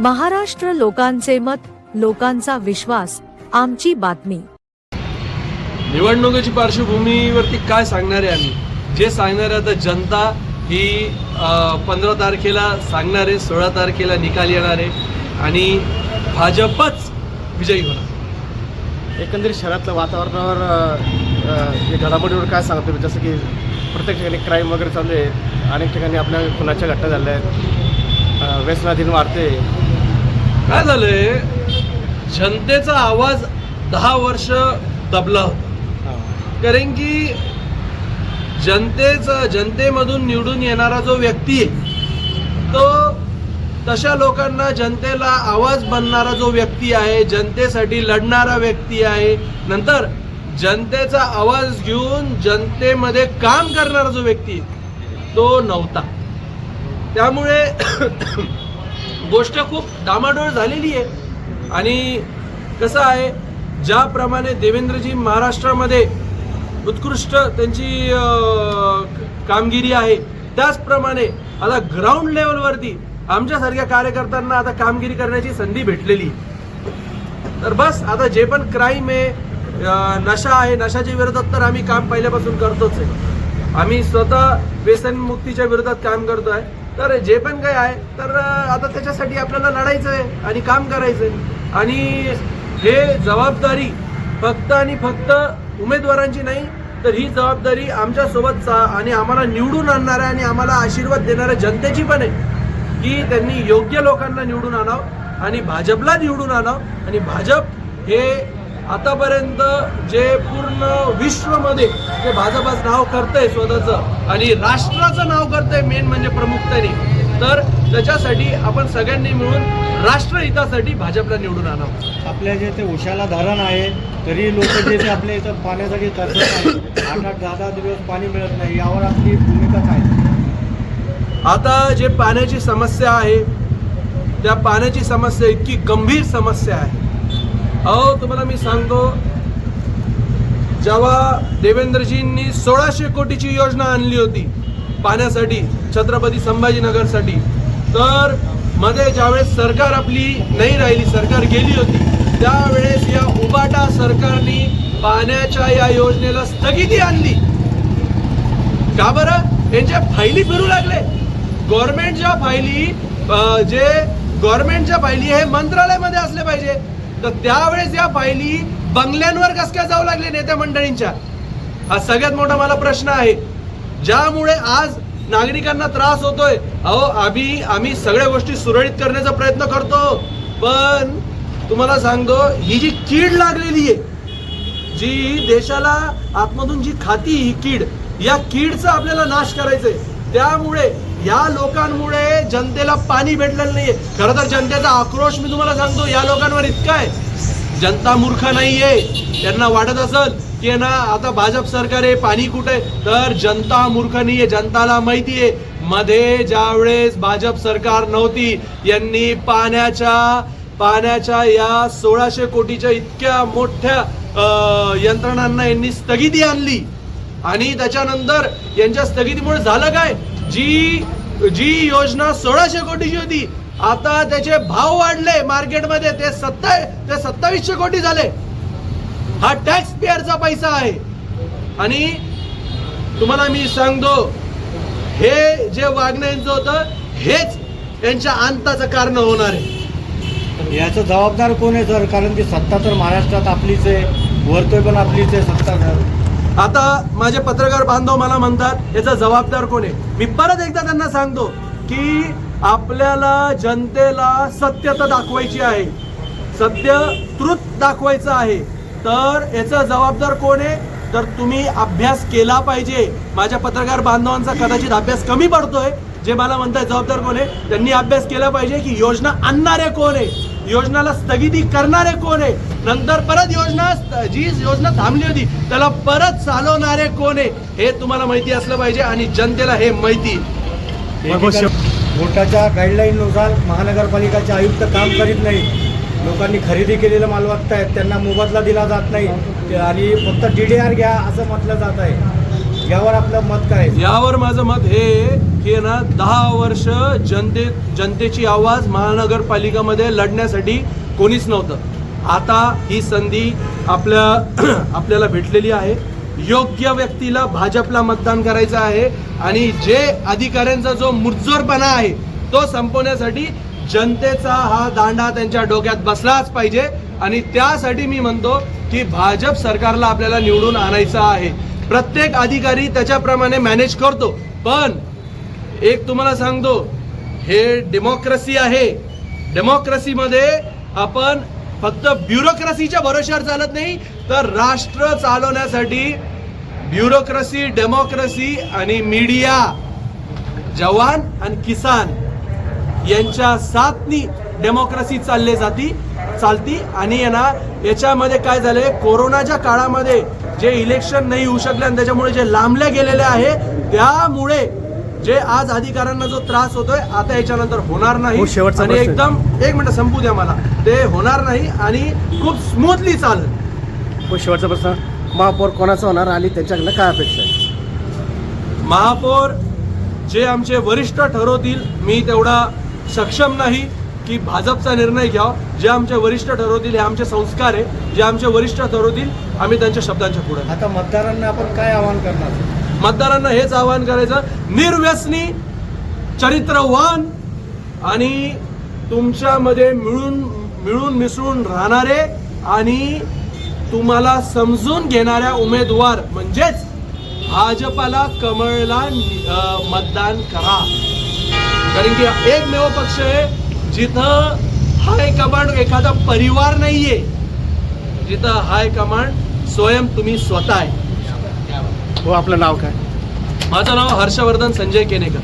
महाराष्ट्र लोकांचे मत, लोकांचा विश्वास, आमची बातमी। निवडणुकीची पार्श्वभूमीवरती काय सांगणार आहे आम्ही? जे सांगणार आहे आता जनता ही 15 तारखेला सांगणार आहे, 16 तारखेला निकाल येणार आहे आणि भाजपच विजयी होणार। एकंदरीत शहरातल्या वातावरणावर हे घडामोडीवर काय सांगतो तुम्ही? जसं की प्रत्येक ठिकाणी क्राईम वगैरे चालू आहे, अनेक ठिकाणी आपल्या खुनाच्या घटना झाल्या आहेत, व्यसनाधीन वाढते। काय झालंय, जनतेचा आवाज 10 वर्ष दबला होता, कारण की जनतेमधून निवडून येणारा जो व्यक्ती आहे तो तशा लोकांना, जनतेला आवाज बनणारा जो व्यक्ती आहे, जनतेसाठी लढणारा व्यक्ती आहे, नंतर जनतेचा आवाज घेऊन जनतेमध्ये काम करणारा जो व्यक्ती आहे तो नव्हता। त्यामुळे गोष्ट खूप डामाडोळ झालेली आहे। आणि कसं आहे, ज्याप्रमाणे देवेंद्रजी महाराष्ट्रामध्ये उत्कृष्ट त्यांची कामगिरी आहे, त्याचप्रमाणे आता ग्राउंड लेवलवरती आमच्यासारख्या कार्यकर्त्यांना आता कामगिरी करण्याची संधी भेटलेली आहे। तर बस आता जे पण क्राईम आहे, नशा आहे, नशाच्या विरोधात तर आम्ही काम पहिल्यापासून करतोच आहे। आम्ही स्वतः व्यसनमुक्तीच्या विरोधात काम करतोय। तर जे पण काही आहे तर आता त्याच्यासाठी आपल्याला लढायचं आहे आणि काम करायचं आहे। आणि हे जबाबदारी फक्त आणि फक्त उमेदवारांची नाही, तर ही जबाबदारी आमच्या सोबत आणि आम्हाला निवडून आणणाऱ्या आणि आम्हाला आशीर्वाद देणाऱ्या जनतेची पण आहे की त्यांनी योग्य लोकांना निवडून आणावं आणि भाजपला निवडून आणावं। आणि भाजप हे आतापर्यंत जे पूर्ण विश्वमध्ये जे भाजपचं नाव करतंय स्वतःचं आणि राष्ट्राचं नाव करतंय, मेन म्हणजे प्रमुखतेने, तर त्याच्यासाठी आपण सगळ्यांनी मिळून राष्ट्रहितासाठी भाजपला निवडून आणावं। आपल्या जे ते उशाला धरण आहे तरी लोक जे आपल्या इथं पाण्यासाठी तरसत आहेत, 8-10 दिवस पाणी मिळत नाही, यावर आपली भूमिका काय? आता जे पाण्याची समस्या आहे, त्या पाण्याची समस्या इतकी गंभीर समस्या आहे। अहो, तुम्हाला मी सांगतो, जेव्हा देवेंद्रजींनी 1600 कोटीची योजना आणली होती पाण्यासाठी, छत्रपती संभाजीनगरसाठी, तर मध्ये ज्यावेळेस सरकार आपली नाही राहिली, सरकार गेली होती, त्यावेळेस या उबाटा सरकारने पाण्याच्या या योजनेला स्थगिती आणली। का बरं? यांच्या फायली फिरू लागले। गव्हर्नमेंटच्या फायली हे मंत्रालयामध्ये असले पाहिजे, तर त्यावेळेस या फायली बंगल्यांवर कस काय जाऊ लागले नेत्या मंडळींच्या? हा सगळ्यात मोठा मला प्रश्न आहे, ज्यामुळे आज नागरिकांना त्रास होतोय। अहो, आम्ही सगळ्या गोष्टी सुरळीत करण्याचा प्रयत्न करतो, पण तुम्हाला सांगतो, ही जी कीड लागलेली आहे, जी देशाला आतमधून जी खाती, ही कीड, या कीडचा आपल्याला नाश करायचंय। त्यामुळे या लोकांमुळे जनतेला पाणी भेटलेलं नाहीये। खरं तर जनतेचा आक्रोश मी तुम्हाला सांगतो या लोकांवर इतका आहे, जनता मूर्ख नाहीये। त्यांना वाटत असेल की ना आता भाजप सरकार आहे, पाणी कुठे, तर जनता मूर्ख नाहीये। जनताला माहिती आहे, मध्ये ज्यावेळेस भाजप सरकार नव्हती, यांनी पाण्याच्या या 1600 कोटीच्या इतक्या मोठ्या यंत्रणांना यांनी स्थगिती आणली। आणि त्याच्यानंतर यांच्या स्थगितीमुळे झालं काय, जी योजना 1600 कोटीची होती, आता त्याचे भाव वाढले मार्केटमध्ये, ते 2700 कोटी झाले। हा टॅक्स पेअरचा पैसा आहे। आणि तुम्हाला मी सांगतो, हे जे वागणं यांचं होतं, हेच यांच्या अंताचं कारण होणार आहे। याचं जबाबदार कोण आहे सर? कारण की सत्ता तर महाराष्ट्रात आपलीच आहे, वरतोय पण आपलीच आहे सत्ता। आता माझे पत्रकार बांधव मला म्हणतात याचा जबाबदार कोण आहे? मी परत एकदा त्यांना सांगतो की आपल्याला जनतेला सत्यता दाखवायची आहे, सत्य ट्रुथ दाखवायचं आहे, तर याचा जबाबदार कोण आहे? तर तुम्ही अभ्यास केला पाहिजे। माझ्या पत्रकार बांधवांचा कदाचित अभ्यास कमी पडतोय, जे मला म्हणतात जबाबदार कोण आहे, त्यांनी अभ्यास केला पाहिजे की योजना आणणारे कोण आहे, योजनाला स्थगिती करणारे कोण आहे, नंतर परत जी योजना थांबली होती त्याला परत चालवणारे कोण आहे, हे तुम्हाला माहिती असलं पाहिजे आणि जनतेला हे माहिती। कोर्टाच्या गाईडलाईननुसार महानगरपालिकाचे आयुक्त काम करीत नाही, लोकांनी खरेदी केलेलं माल वागतायत, त्यांना मोबदला दिला जात नाही आणि फक्त DDR घ्या असं म्हटलं जात आहे। यावर आपलं मत काय आहे? यावर माझं मत हे की ना 10 वर्ष जनतेची आवाज महानगरपालिकामध्ये लढण्यासाठी कोणीच नव्हतं. आता ही संधी आपल्याला भेटलेली आहे. योग्य व्यक्तीला भाजपला मतदान करायचं आहे आणि जे अधिकाऱ्यांचा जो मुर्जोरपणा आहे तो संपवण्यासाठी जनतेचा हा दांडा त्यांच्या डोक्यात बसलाच पाहिजे. आणि त्यासाठी मी म्हणतो की भाजप सरकारला आपल्याला निवडून आणायचं आहे. प्रत्येक अधिकारी त्याच्याप्रमाणे मॅनेज करतो, पण एक तुम्हाला सांगतो, हे डेमोक्रेसी आहे. डेमोक्रेसीमध्ये आपण फक्त ब्युरोक्रेसीच्या भरोश्यावर चालत नाही, तर राष्ट्र चालवण्यासाठी ब्युरोक्रेसी, डेमोक्रेसी आणि मीडिया, जवान आणि किसान यांच्या साथनी डेमोक्रेसी चालती. आणि याच्यामध्ये काय झालंय, कोरोनाच्या काळामध्ये जे इलेक्शन नाही होऊ शकले आणि त्याच्यामुळे जे लांबले गेलेले आहे, त्यामुळे जे आज अधिकाऱ्यांना जो त्रास होतोय आता याच्यानंतर होणार नाही. शेवटचा आणि प्रश्न. एकदम एक मिनिट संपू द्या मला, ते होणार नाही आणि खूप स्मूथली चालेल. शेवटचा प्रश्न, महापौर कोणाचा होणार आणि त्यांच्याकडनं काय अपेक्षा आहे? महापौर जे आमचे वरिष्ठ ठरवतील, मी तेवढा सक्षम नाही की भाजपचा निर्णय घ्यावा. जे आमचे वरिष्ठ ठरवतील, हे आमचे संस्कार आहे, जे आमचे वरिष्ठ ठरवतील आम्ही त्यांच्या शब्दांच्या पुढे. आता मतदारांना आपण काय आवाहन करणार? मतदारांना हेच आवाहन करायचं, निर्व्यसनी, चरित्रवान आणि तुमच्यामध्ये मिळून मिसळून राहणारे आणि तुम्हाला समजून घेणाऱ्या उमेदवार म्हणजेच भाजपाला, कमळला मतदान करा. कारण की एकमेव पक्ष आहे जिथं हायकमांड एखादा परिवार नाहीये, जिथं हायकमांड स्वयं तुम्ही स्वतः आहे. हो, आपलं नाव काय? माझं नाव हर्षवर्धन संजय केनेकर.